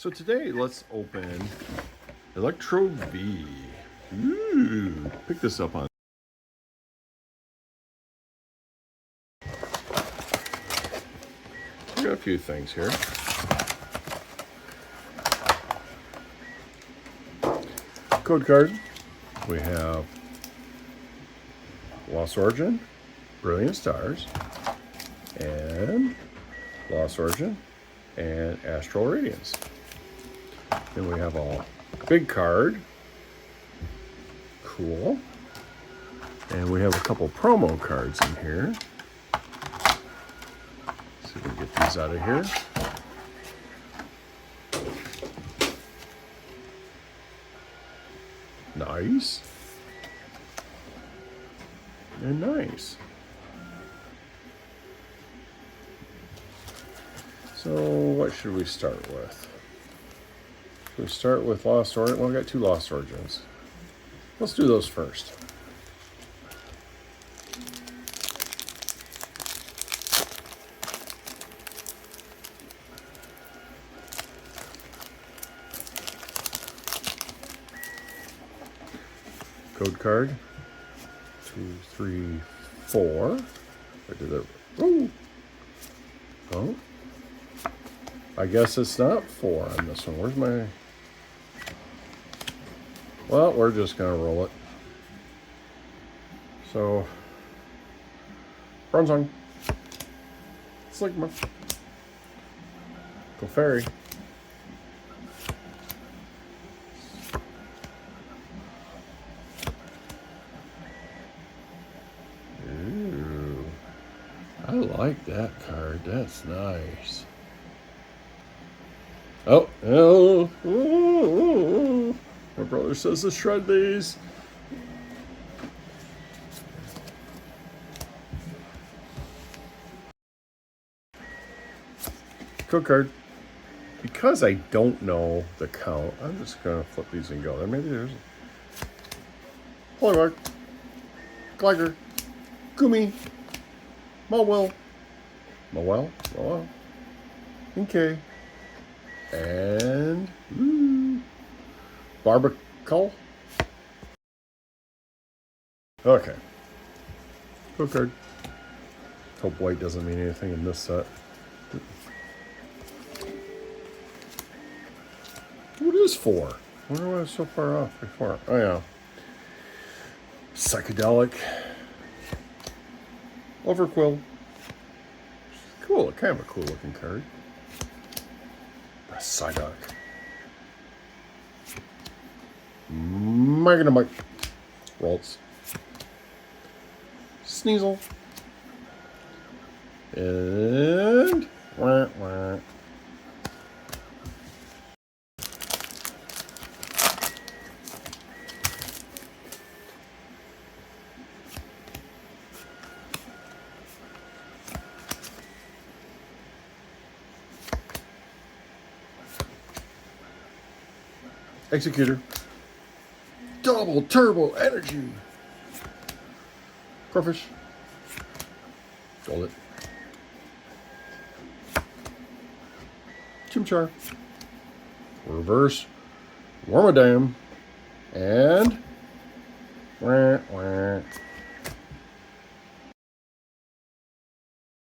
So today, let's open Electrode V. Ooh, pick this up on. We got a few things here. Code card. We have Lost Origin, Brilliant Stars, and Lost Origin, and Astral Radiance. Then we have a big card. Cool. And we have a couple promo cards in here. See if we can get these out of here. Nice. And nice. So what should we start with? Should we start with Lost Origin? Well, we got two Lost Origins. Let's do those first. Code card. 2, 3, 4. I did it. Ooh. Oh. I guess it's not 4 on this one. Where's my... Well, we're just going to roll it. So, Bronzong, Sligma, Clefairy, ooh, I like that card. That's nice. Oh, my brother says to shred these. Code card. Because I don't know the count, I'm just going to flip these and go. There, maybe there's Polymark, Gligar, Gumi, Mowell, Inkay, and Barbacle. Okay. Code card. Hope white doesn't mean anything in this set. What is 4? I wonder why I was so far off before. Oh, yeah. Psychedelic. Overquill. Cool. Kind of a cool looking card. Psyduck. Meganamite. Rolls. Sneasel. And... Wah, wah. Executor. Double Turbo Energy. Crawfish. Hold it. Chimchar. Reverse. Wormadam. And... Wah, wah.